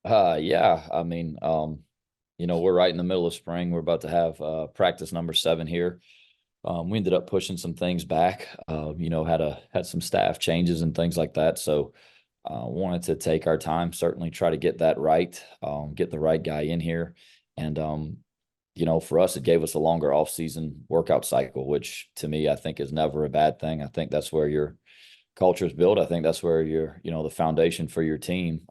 Yeah, I mean, we're right in the middle of spring. We're about to have practice number 7 here. We ended up pushing some things back. Had some staff changes and things like that. So, wanted to take our time, certainly try to get that right, get the right guy in here, and for us, it gave us a longer off-season workout cycle, which to me, I think is never a bad thing. I think that's where your culture is built. I think that's where the foundation for your team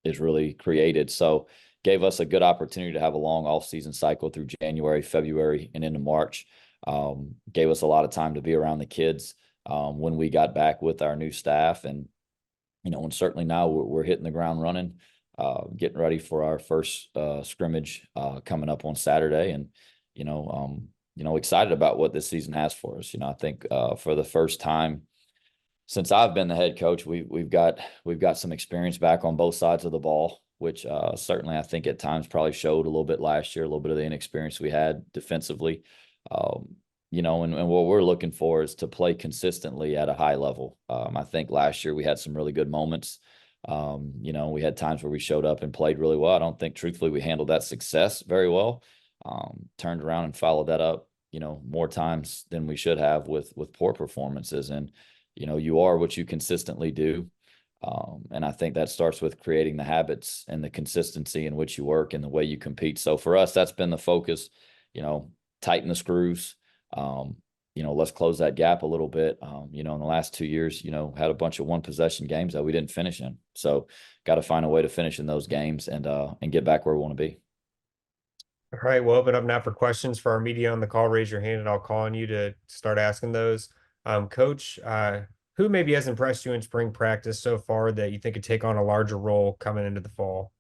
is really created. So gave us a good opportunity to have a long off-season cycle through January, February, and into March. Gave us a lot of time to be around the kids when we got back with our new staff. And certainly now we're hitting the ground running, getting ready for our first scrimmage coming up on Saturday. And, excited about what this season has for us. I think for the first time since I've been the head coach, we've got some experience back on both sides of the ball, which certainly I think at times probably showed a little bit last year, a little bit of the inexperience we had defensively. And what we're looking for is to play consistently at a high level. I think last year we had some really good moments. We had times where we showed up and played really well. I don't think, truthfully, we handled that success very well. Turned around and followed that up, more times than we should have with poor performances. And you are what you consistently do. And I think that starts with creating the habits and the consistency in which you work and the way you compete. So for us, that's been the focus, tighten the screws. Let's close that gap a little bit. In the last 2 years, had a bunch of one possession games that we didn't finish in. So got to find a way to finish in those games and get back where we want to be. All right, we'll open up now for questions for our media on the call. Raise your hand and I'll call on you to start asking those. Coach, who maybe has impressed you in spring practice so far that you think could take on a larger role coming into the fall?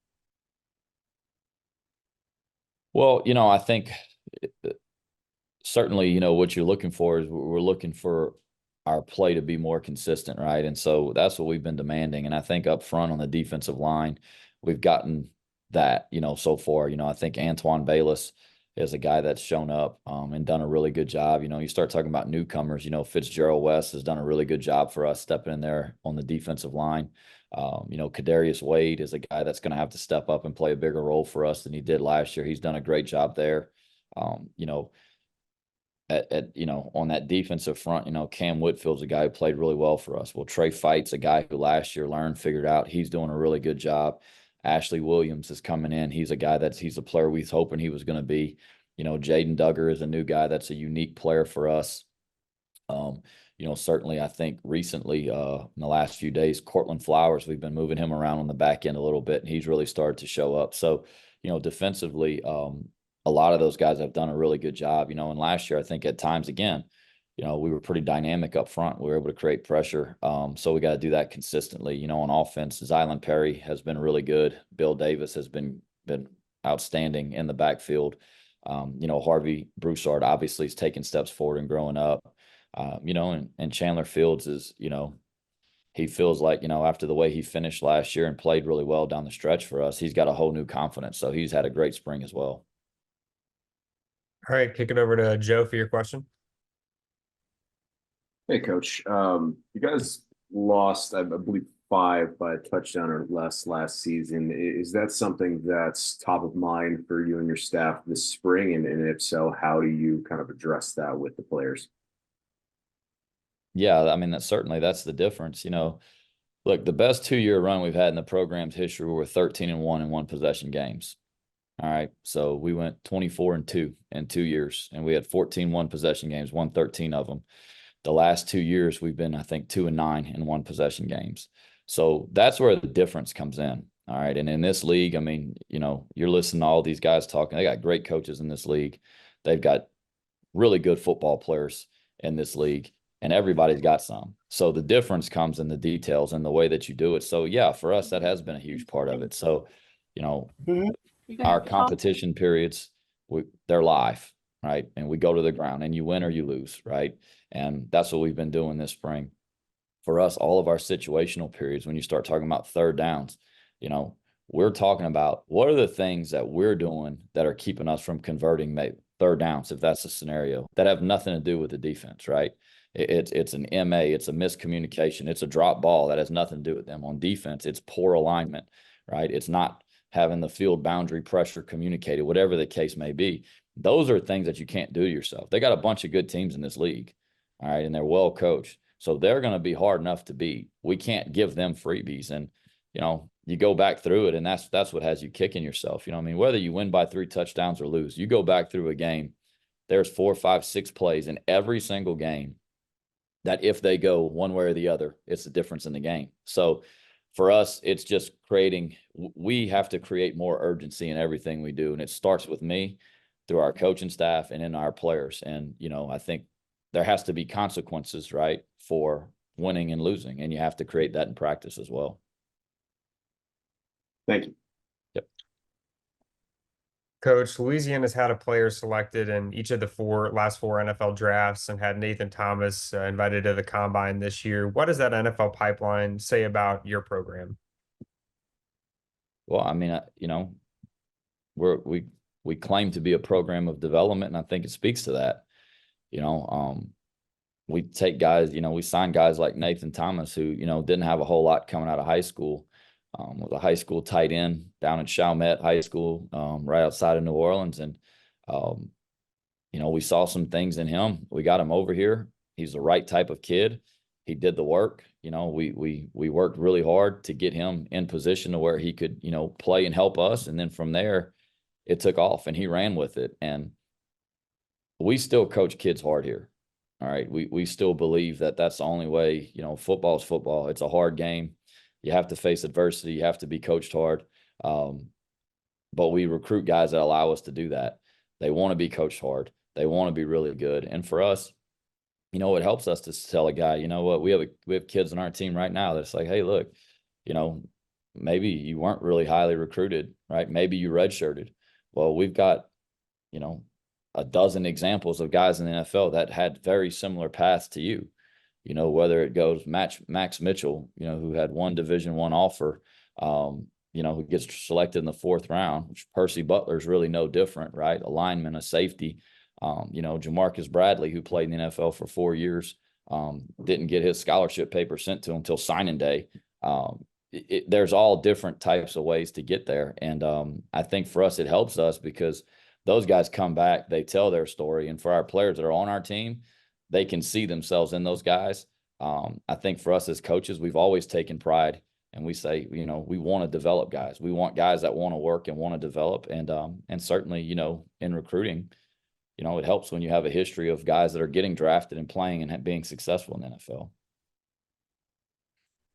Well, I think certainly, what you're looking for is we're looking for our play to be more consistent, right? And so that's what we've been demanding. And I think up front on the defensive line, we've gotten that, so far. I think Antoine Bayless is a guy that's shown up and done a really good job. You start talking about newcomers, Fitzgerald West has done a really good job for us stepping in there on the defensive line. Kadarius Wade is a guy that's going to have to step up and play a bigger role for us than he did last year. He's done a great job there. Um, you know, on that defensive front, Cam Whitfield's a guy who played really well for us. Well, Trey Fight's a guy who last year learned, figured out. He's doing a really good job. Ashley Williams is coming in. He's a player we was hoping he was going to be. Jaden Duggar is a new guy that's a unique player for us. Certainly I think recently, in the last few days, Cortland Flowers, we've been moving him around on the back end a little bit, and he's really started to show up. So, defensively, a lot of those guys have done a really good job, and last year, I think at times, again, we were pretty dynamic up front. We were able to create pressure. So we got to do that consistently. On offense, Zylan Perry has been really good. Bill Davis has been outstanding in the backfield. Harvey Broussard obviously is taking steps forward and growing up. And Chandler Fields is, he feels like, after the way he finished last year and played really well down the stretch for us, he's got a whole new confidence. So he's had a great spring as well. All right, kick it over to Joe for your question. Hey, Coach. You guys lost, I believe, 5 by a touchdown or less last season. Is that something that's top of mind for you and your staff this spring? And if so, how do you kind of address that with the players? Yeah, I mean, that's the difference. Look, the best 2-year run we've had in the program's history were 13-1 in one possession games. All right. So we went 24-2 in 2 years, and we had 14 one possession games, won 13 of them. The last 2 years, we've been, I think, 2-9 in one possession games. So that's where the difference comes in. All right. And in this league, I mean, you're listening to all these guys talking. They got great coaches in this league. They've got really good football players in this league, and everybody's got some. So the difference comes in the details and the way that you do it. So, yeah, for us, that has been a huge part of it. So, our competition periods, they're live, right? And we go to the ground, and you win or you lose, right? And that's what we've been doing this spring. For us, all of our situational periods, when you start talking about third downs, we're talking about what are the things that we're doing that are keeping us from converting third downs, if that's a scenario, that have nothing to do with the defense, right? It's an MA, it's a miscommunication, it's a drop ball that has nothing to do with them. On defense, it's poor alignment, right? It's not having the field boundary pressure communicated, whatever the case may be. Those are things that you can't do to yourself. They got a bunch of good teams in this league, all right, and they're well coached. So they're going to be hard enough to beat. We can't give them freebies. And, you know, you go back through it, and that's what has you kicking yourself. You know what I mean? Whether you win by 3 touchdowns or lose, you go back through a game, there's 4, 5, 6 plays in every single game that if they go one way or the other, it's the difference in the game. So for us, it's just we have to create more urgency in everything we do. And it starts with me through our coaching staff and in our players. And, you know, I think there has to be consequences, right, for winning and losing. And you have to create that in practice as well. Thank you. Yep. Coach, Louisiana's had a player selected in each of the last four NFL drafts and had Nathan Thomas invited to the combine this year. What does that NFL pipeline say about your program? Well, I mean, you know, we claim to be a program of development, and I think it speaks to that. You know, we take guys, you know, we sign guys like Nathan Thomas, who, you know, didn't have a whole lot coming out of high school. Was a high school tight end down at Chalmette High School, right outside of New Orleans. And, you know, we saw some things in him. We got him over here. He's the right type of kid. He did the work. You know, we worked really hard to get him in position to where he could, you know, play and help us. And then from there, it took off and he ran with it. And we still coach kids hard here. All right. We still believe that that's the only way. You know, football is football. It's a hard game. You have to face adversity. You have to be coached hard. But we recruit guys that allow us to do that. They want to be coached hard. They want to be really good. And for us, you know, it helps us to tell a guy, you know what, we have kids on our team right now that's like, hey, look, you know, maybe you weren't really highly recruited, right? Maybe you redshirted. Well, we've got, you know, a dozen examples of guys in the NFL that had very similar paths to you. You know, whether it goes Max Mitchell, you know, who had one Division I offer, you know, who gets selected in the 4th round, which Percy Butler is really no different, right? A lineman, a safety. You know, Jamarcus Bradley, who played in the NFL for 4 years, didn't get his scholarship paper sent to him until signing day. There's all different types of ways to get there. And I think for us, it helps us because those guys come back, they tell their story. And for our players that are on our team, they can see themselves in those guys. I think for us as coaches, we've always taken pride and we say, you know, we want to develop guys. We want guys that want to work and want to develop. And certainly, you know, in recruiting, you know, it helps when you have a history of guys that are getting drafted and playing and being successful in the NFL.